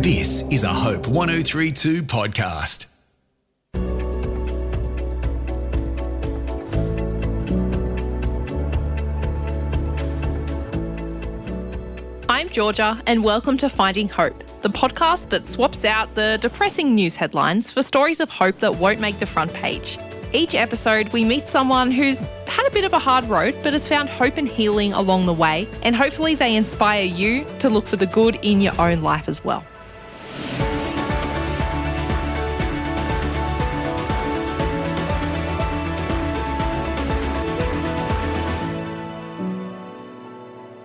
This is a Hope 1032 podcast. I'm Georgia, and welcome to Finding Hope, the podcast that swaps out the depressing news headlines for stories of hope that won't make the front page. Each episode, we meet someone who's had a bit of a hard road but has found hope and healing along the way, and hopefully they inspire you to look for the good in your own life as well.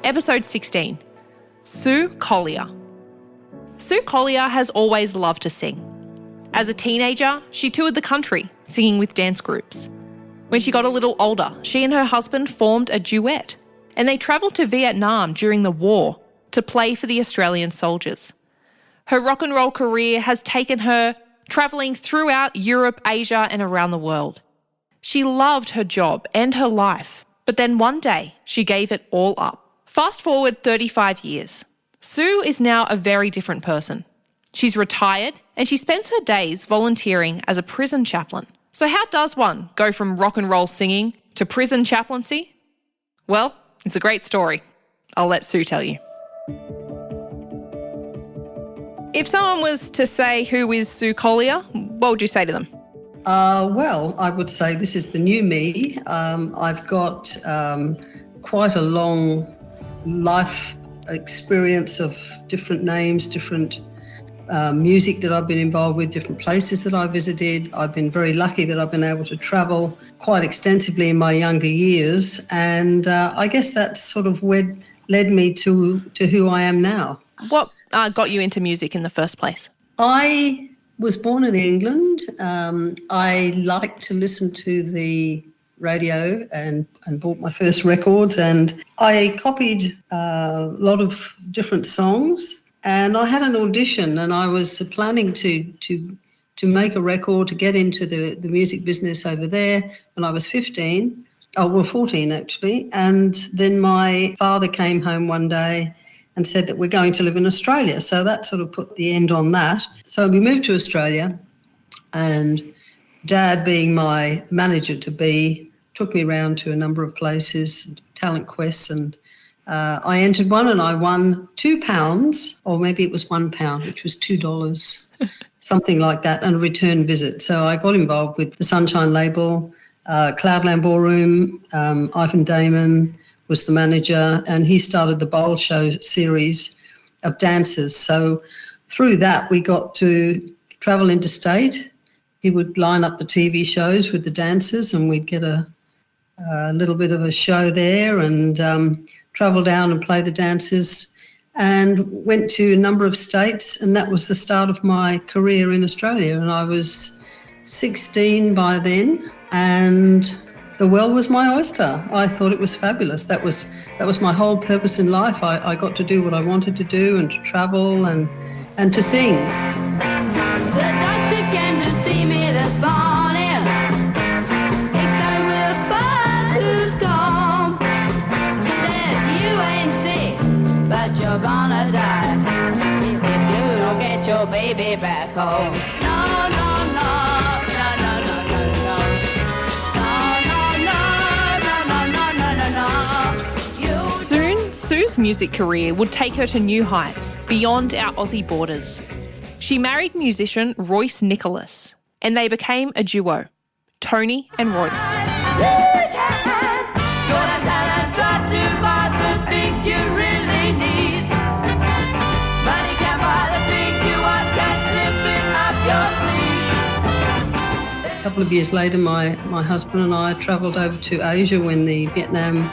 Episode 16. Sue Collier. Sue Collier has always loved to sing. As a teenager, she toured the country, singing with dance groups. When she got a little older, she and her husband formed a duet, and they travelled to Vietnam during the war to play for the Australian soldiers. Her rock and roll career has taken her travelling throughout Europe, Asia, and around the world. She loved her job and her life, but then one day she gave it all up. Fast forward 35 years. Sue is now a very different person. She's retired and she spends her days volunteering as a prison chaplain. So how does one go from rock and roll singing to prison chaplaincy? Well, it's a great story. I'll let Sue tell you. If someone was to say, who is Sue Collier, what would you say to them? Well, I would say this is the new me. I've got quite a long life experience of different names, different music that I've been involved with, different places that I visited. I've been very lucky that I've been able to travel quite extensively in my younger years, and I guess that sort of led me to who I am now. What got you into music in the first place? I was born in England. I liked to listen to the radio and bought my first records, and I copied a lot of different songs, and I had an audition, and I was planning to make a record to get into the music business over there when I was 14 actually, and then my father came home one day and said that we're going to live in Australia, so that sort of put the end on that. So we moved to Australia, and Dad, being my manager-to-be, took me around to a number of places, talent quests, and I entered one and I won £2, or maybe it was £1, which was $2, something like that, and a return visit. So I got involved with the Sunshine label, Cloudland Ballroom. Ivan Damon was the manager, and he started the Bowl Show series of dancers. So through that, we got to travel interstate. He would line up the TV shows with the dancers, and we'd get a little bit of a show there, and travel down and play the dancers, and went to a number of states, and that was the start of my career in Australia. And I was 16 by then, and the world was my oyster. I thought it was fabulous. That was my whole purpose in life. I got to do what I wanted to do, and to travel and to sing. Baby back home. No, no, no, no, no, no, no, no, no, no, no, no, no, no. Soon, Sue's music career would take her to new heights beyond our Aussie borders. She married musician Royce Nicholas, and they became a duo, Tony and Royce. A couple of years later, my husband and I travelled over to Asia when the Vietnam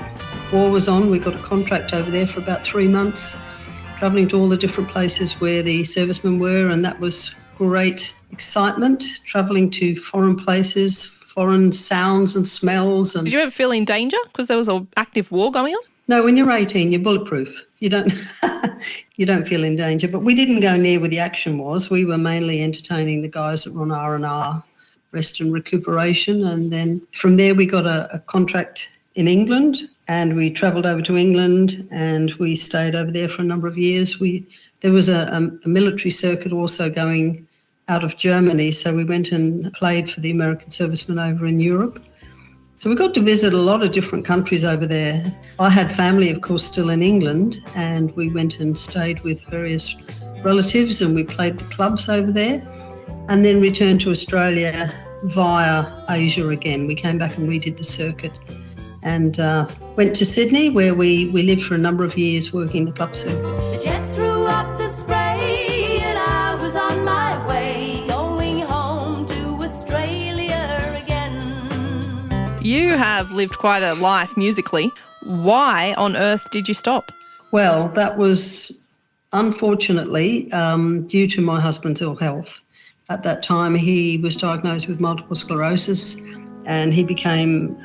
War was on. We got a contract over there for about 3 months, travelling to all the different places where the servicemen were, and that was great excitement, travelling to foreign places, foreign sounds and smells. And did you ever feel in danger because there was an active war going on? No, when you're 18, you're bulletproof. You don't you don't feel in danger. But we didn't go near where the action was. We were mainly entertaining the guys that were on R&R, rest and recuperation, and then from there we got a contract in England, and we travelled over to England and we stayed over there for a number of years. There was a military circuit also going out of Germany, so we went and played for the American servicemen over in Europe. So we got to visit a lot of different countries over there. I had family, of course, still in England, and we went and stayed with various relatives and we played the clubs over there, and then returned to Australia via Asia again. We came back and redid the circuit and went to Sydney, where we lived for a number of years working the club circuit. The jet threw up the spray and I was on my way, going home to Australia again. You have lived quite a life musically. Why on earth did you stop? Well, that was unfortunately due to my husband's ill health. At that time, he was diagnosed with multiple sclerosis and he became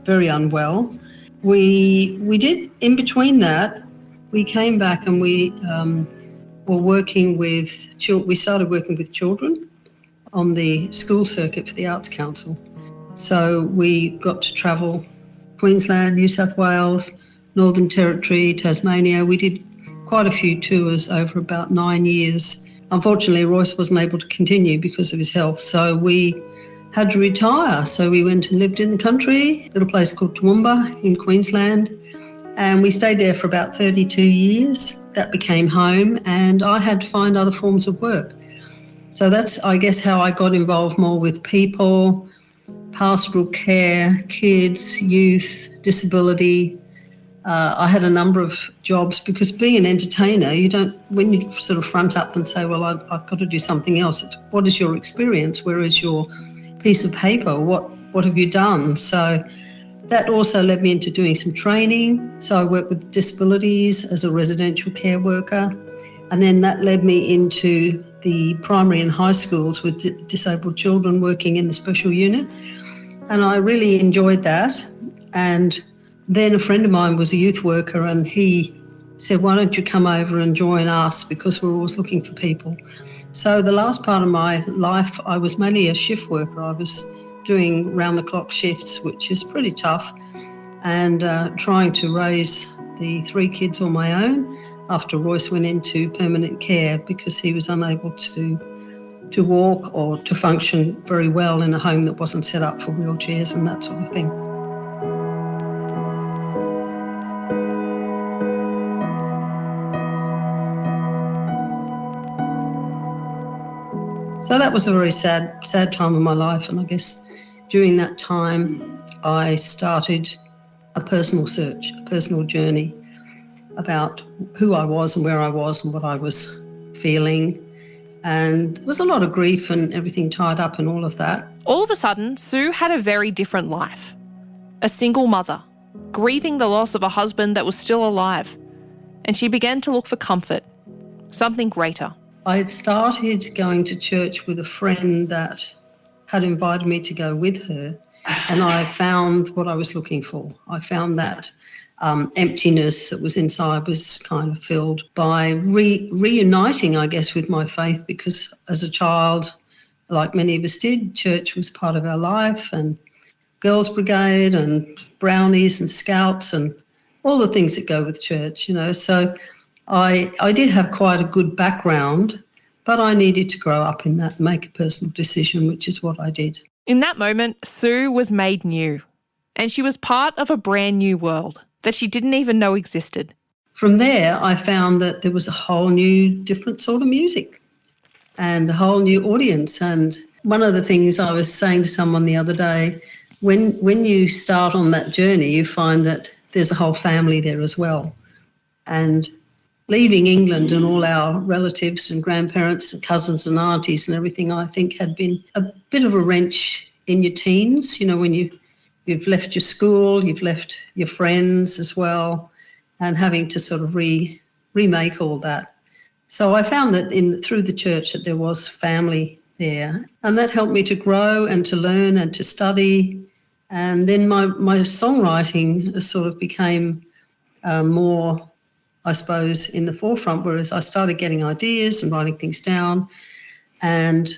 very unwell. We did, in between that, we came back and we were working with children. We started working with children on the school circuit for the Arts Council. So we got to travel Queensland, New South Wales, Northern Territory, Tasmania. We did quite a few tours over about 9 years. Unfortunately, Royce wasn't able to continue because of his health, so we had to retire. So we went and lived in the country, a little place called Toowoomba in Queensland, and we stayed there for about 32 years. That became home, and I had to find other forms of work. So that's, I guess, how I got involved more with people, pastoral care, kids, youth, disability. I had a number of jobs because being an entertainer, when you sort of front up and say, well, I've got to do something else, it's what is your experience? Where is your piece of paper? What have you done? So that also led me into doing some training. So I worked with disabilities as a residential care worker. And then that led me into the primary and high schools with disabled children, working in the special unit. And I really enjoyed that. And then a friend of mine was a youth worker and he said, why don't you come over and join us, because we're always looking for people. So the last part of my life, I was mainly a shift worker. I was doing round-the-clock shifts, which is pretty tough, and trying to raise the 3 kids on my own after Royce went into permanent care because he was unable to walk or to function very well in a home that wasn't set up for wheelchairs and that sort of thing. So that was a very sad time of my life, and I guess during that time I started a personal search, a personal journey about who I was and where I was and what I was feeling. And there was a lot of grief and everything tied up in all of that. All of a sudden, Sue had a very different life. A single mother, grieving the loss of a husband that was still alive. And she began to look for comfort, something greater. I had started going to church with a friend that had invited me to go with her, and I found what I was looking for. I found that emptiness that was inside was kind of filled by reuniting, I guess, with my faith, because as a child, like many of us did, church was part of our life, and Girls' Brigade and brownies and scouts and all the things that go with church, you know. So I did have quite a good background, but I needed to grow up in that, make a personal decision, which is what I did. In that moment, Sue was made new, and she was part of a brand new world that she didn't even know existed. From there, I found that there was a whole new, different sort of music and a whole new audience. And one of the things I was saying to someone the other day, when you start on that journey, you find that there's a whole family there as well. And leaving England and all our relatives and grandparents and cousins and aunties and everything, I think had been a bit of a wrench in your teens, you know, when you've left your school, you've left your friends as well, and having to sort of remake all that. So I found that through the church that there was family there, and that helped me to grow and to learn and to study. And then my songwriting sort of became more, I suppose, in the forefront, whereas I started getting ideas and writing things down, and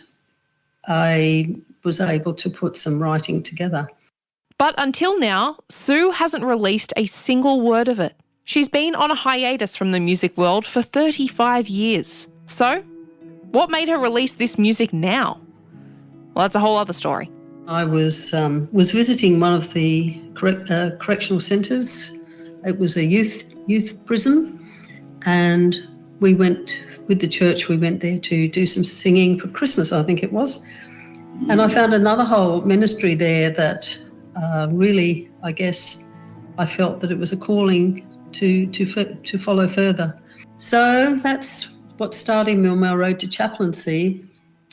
I was able to put some writing together. But until now, Sue hasn't released a single word of it. She's been on a hiatus from the music world for 35 years. So, what made her release this music now? Well, that's a whole other story. I was visiting one of the correctional centres. It was a youth prison, and we went with the church. We went there to do some singing for Christmas, I think it was. And I found another whole ministry there that really, I guess, I felt that it was a calling to follow further. So that's what started me on my road to chaplaincy,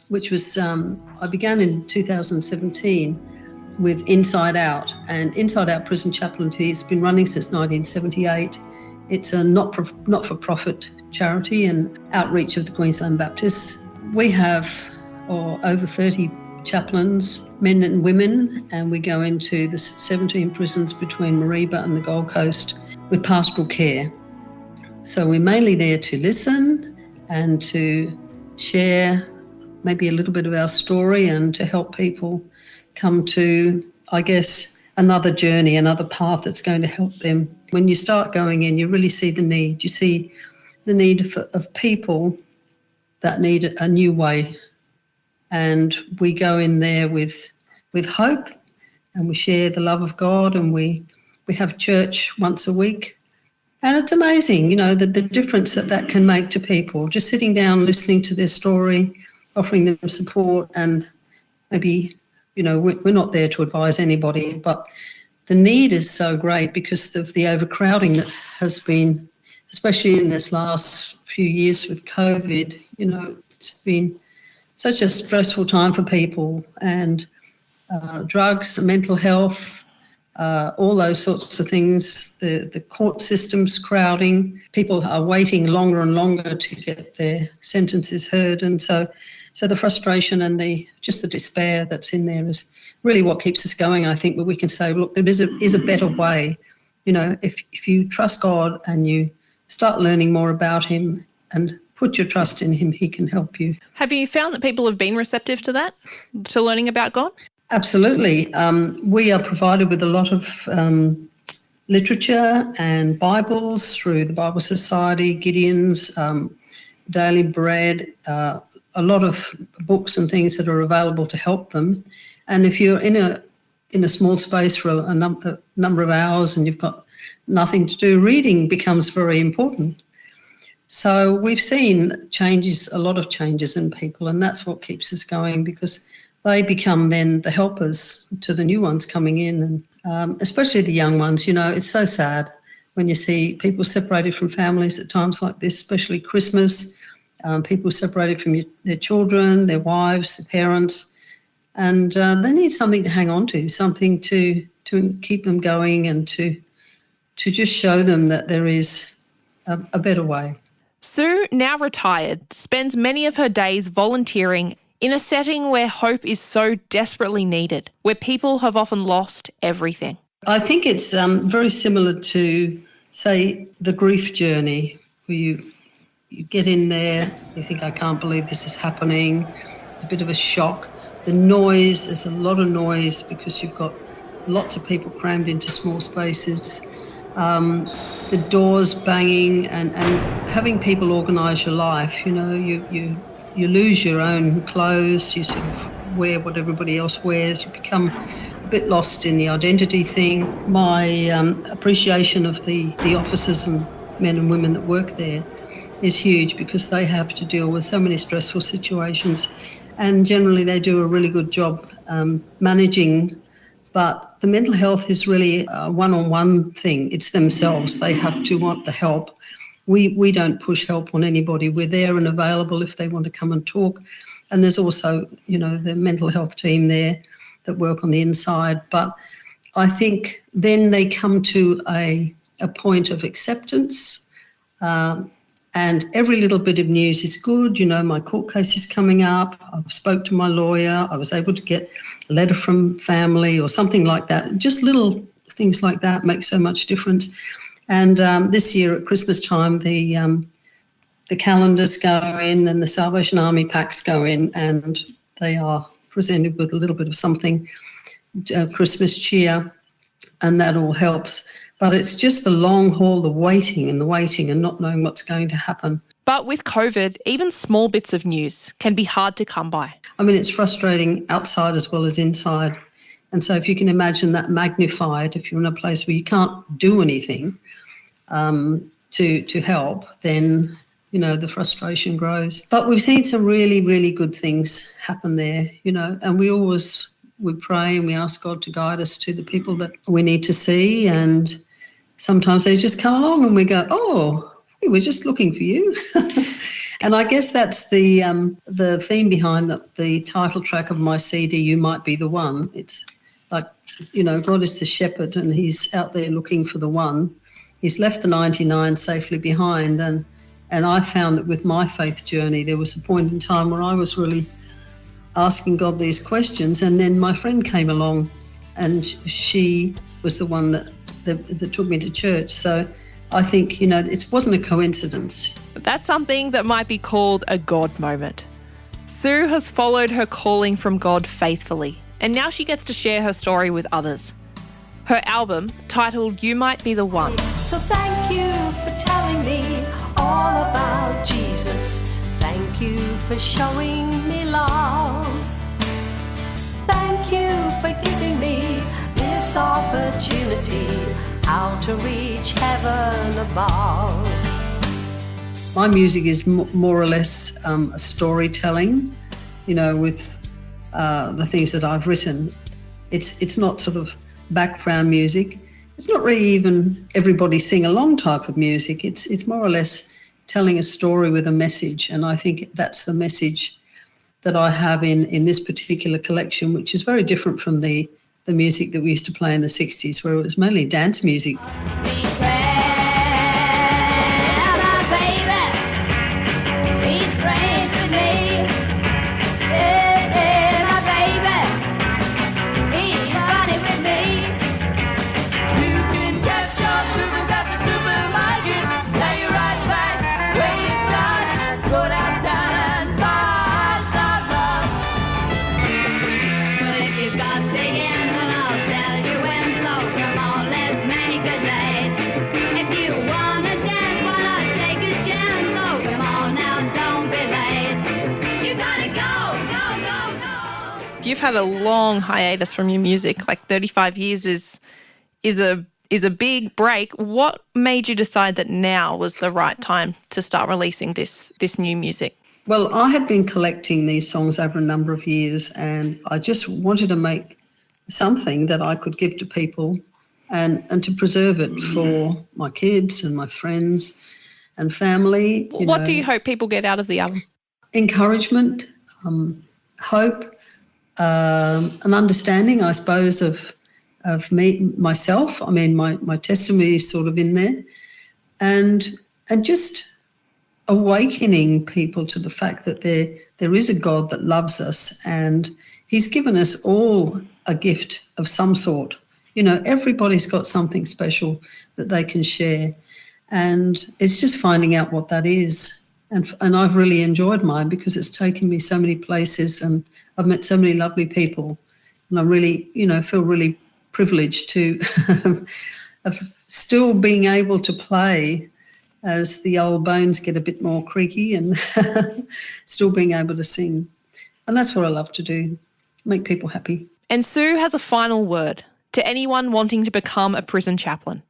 which was, I began in 2017 with Inside Out. And Inside Out Prison Chaplaincy has been running since 1978. It's a not-for-profit charity and outreach of the Queensland Baptists. We have over 30 chaplains, men and women, and we go into the 17 prisons between Mareeba and the Gold Coast with pastoral care. So we're mainly there to listen and to share maybe a little bit of our story and to help people come to, I guess, another journey, another path that's going to help them. When you start going in, you really see the need. You see the need of people that need a new way. And we go in there with hope, and we share the love of God, and we have church once a week. And it's amazing, the difference that can make to people. Just sitting down, listening to their story, offering them support, and maybe, we're not there to advise anybody, but the need is so great because of the overcrowding that has been, especially in this last few years with COVID. It's been such a stressful time for people, and drugs, mental health, all those sorts of things, the court system's crowding, people are waiting longer and longer to get their sentences heard. And so the frustration and the despair that's in there is really what keeps us going, I think, where we can say, look, there is a better way. If you trust God and you start learning more about him and put your trust in him, he can help you. Have you found that people have been receptive to that, to learning about God? Absolutely. We are provided with a lot of literature and Bibles through the Bible Society, Gideon's, Daily Bread, a lot of books and things that are available to help them. And if you're in a small space for a number of hours and you've got nothing to do, reading becomes very important. So we've seen a lot of changes in people, and that's what keeps us going, because they become then the helpers to the new ones coming in, and especially the young ones. It's so sad when you see people separated from families at times like this, especially Christmas, people separated from their children, their wives, their parents, and they need something to hang on to, something to keep them going, and to just show them that there is a better way. Sue, now retired, spends many of her days volunteering in a setting where hope is so desperately needed, where people have often lost everything. I think it's very similar to, say, the grief journey, where you get in there, you think, I can't believe this is happening, a bit of a shock. The noise, there's a lot of noise because you've got lots of people crammed into small spaces. The doors banging and having people organise your life. You lose your own clothes, you sort of wear what everybody else wears, you become a bit lost in the identity thing. My appreciation of the officers and men and women that work there is huge, because they have to deal with so many stressful situations, and generally they do a really good job managing. But the mental health is really a one-on-one thing. It's themselves. They have to want the help. We don't push help on anybody. We're there and available if they want to come and talk. And there's also, the mental health team there that work on the inside. But I think then they come to a point of acceptance, and every little bit of news is good. My court case is coming up. I spoke to my lawyer. I was able to get a letter from family or something like that. Just little things like that make so much difference. And this year at Christmas time, the calendars go in and the Salvation Army packs go in, and they are presented with a little bit of something Christmas cheer, and that all helps. But it's just the long haul, the waiting and not knowing what's going to happen. But with COVID, even small bits of news can be hard to come by. I mean, it's frustrating outside as well as inside. And so if you can imagine that magnified, if you're in a place where you can't do anything to help, then, you know, the frustration grows. But we've seen some really, really good things happen there, you know, and we pray and we ask God to guide us to the people that we need to see. And sometimes they just come along and we go, oh, we were just looking for you. And I guess that's the theme behind the title track of my CD, You Might Be the One. It's like, you know, God is the shepherd and he's out there looking for the one. He's left the 99 safely behind. And I found that with my faith journey, there was a point in time where I was really asking God these questions. And then my friend came along and she was the one that took me to church. So I think, you know, it wasn't a coincidence. That's something that might be called a God moment. Sue has followed her calling from God faithfully, and now she gets to share her story with others. Her album, titled You Might Be the One. So thank you for telling me all about Jesus. Thank you for showing me love. Thank you for giving me this opportunity, how to reach heaven above. My music is more or less a storytelling, you know, with the things that I've written. It's not sort of background music. It's not really even everybody sing-along type of music. It's more or less telling a story with a message. And I think that's the message that I have in this particular collection, which is very different from the music that we used to play in the 60s, where it was mainly dance music. You've had a long hiatus from your music, like 35 years is a big break. What made you decide that now was the right time to start releasing this new music? Well, I had been collecting these songs over a number of years, and I just wanted to make something that I could give to people and to preserve it for my kids and my friends and family. What do you hope people get out of the album? Encouragement, hope, an understanding, I suppose, of myself. I mean, my testimony is sort of in there, and just awakening people to the fact that there is a God that loves us, and he's given us all a gift of some sort. You know, everybody's got something special that they can share, and it's just finding out what that is. And I've really enjoyed mine because it's taken me so many places and I've met so many lovely people, and I really, you know, feel really privileged to of still being able to play as the old bones get a bit more creaky and still being able to sing. And that's what I love to do, make people happy. And Sue has a final word to anyone wanting to become a prison chaplain.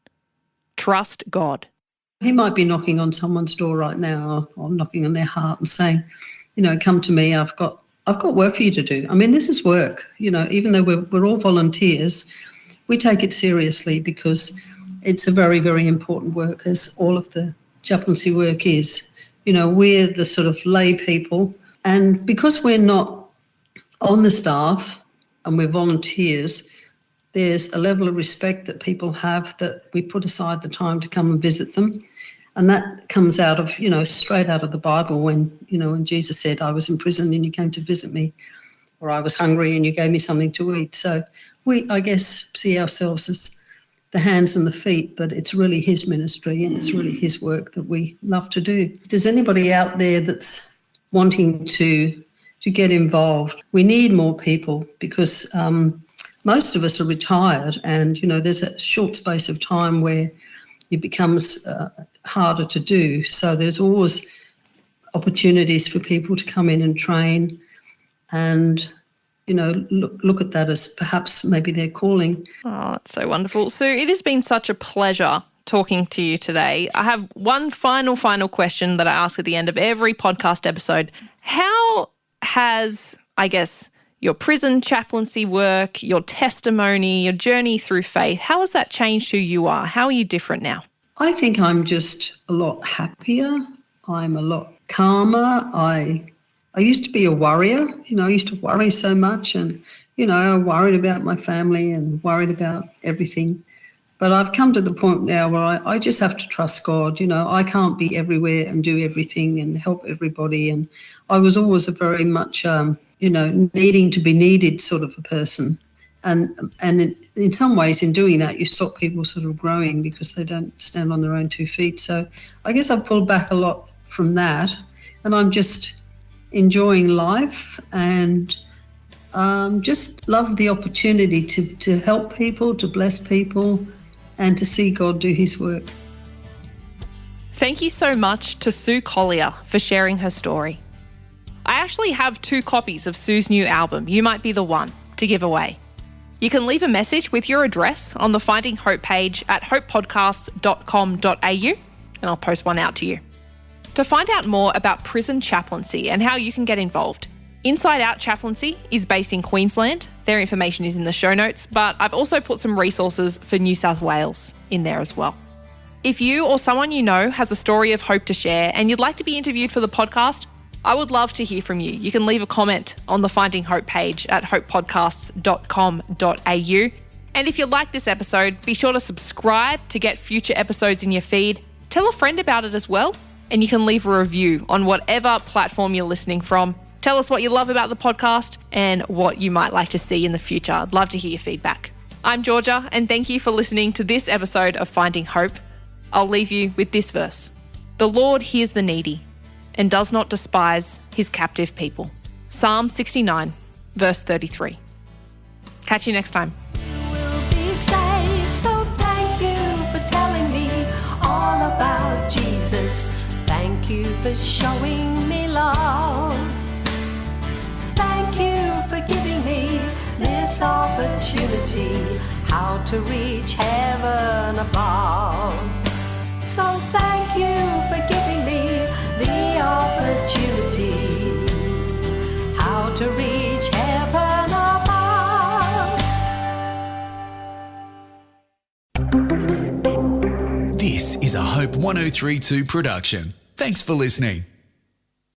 Trust God. He might be knocking on someone's door right now or knocking on their heart and saying, you know, come to me, I've got work for you to do. I mean, this is work, you know, even though we're all volunteers, we take it seriously because it's a very, very important work, as all of the chaplaincy work is. You know, we're the sort of lay people, and because we're not on the staff and we're volunteers, there's a level of respect that people have that we put aside the time to come and visit them. And that comes out of, you know, straight out of the Bible when, you know, when Jesus said, I was in prison and you came to visit me, or I was hungry and you gave me something to eat. So we, I guess, see ourselves as the hands and the feet, but it's really his ministry and it's really his work that we love to do. If there's anybody out there that's wanting to get involved, we need more people because most of us are retired, and, there's a short space of time where it becomes harder to do. So there's always opportunities for people to come in and train and, look at that as perhaps maybe their calling. Oh, that's so wonderful. Sue, it has been such a pleasure talking to you today. I have one final question that I ask at the end of every podcast episode. How has, your prison chaplaincy work, your testimony, your journey through faith, how has that changed who you are? How are you different now? I think I'm just a lot happier. I'm a lot calmer. I used to be a worrier. I used to worry so much, and, I worried about my family and worried about everything. But I've come to the point now where I just have to trust God. I can't be everywhere and do everything and help everybody. And I was always a very much, needing to be needed sort of a person. And in some ways, in doing that, you stop people sort of growing because they don't stand on their own 2 feet. So I guess I've pulled back a lot from that, and I'm just enjoying life and just love the opportunity to help people, to bless people, and to see God do his work. Thank you so much to Sue Collier for sharing her story. I actually have 2 copies of Sue's new album, You Might Be the One, to give away. You can leave a message with your address on the Finding Hope page at hopepodcasts.com.au, and I'll post one out to you. To find out more about prison chaplaincy and how you can get involved, Inside Out Chaplaincy is based in Queensland. Their information is in the show notes, but I've also put some resources for New South Wales in there as well. If you or someone you know has a story of hope to share and you'd like to be interviewed for the podcast, I would love to hear from you. You can leave a comment on the Finding Hope page at hopepodcasts.com.au. And if you like this episode, be sure to subscribe to get future episodes in your feed. Tell a friend about it as well, and you can leave a review on whatever platform you're listening from. Tell us what you love about the podcast and what you might like to see in the future. I'd love to hear your feedback. I'm Georgia, and thank you for listening to this episode of Finding Hope. I'll leave you with this verse. The Lord hears the needy and does not despise his captive people. Psalm 69, verse 33. Catch you next time. Will be saved, so thank you for telling me all about Jesus. Thank you for showing me love. Thank you for giving me this opportunity, how to reach heaven above. So thank you for giving me the opportunity, how to reach heaven above. This is a Hope 1032 production. Thanks for listening.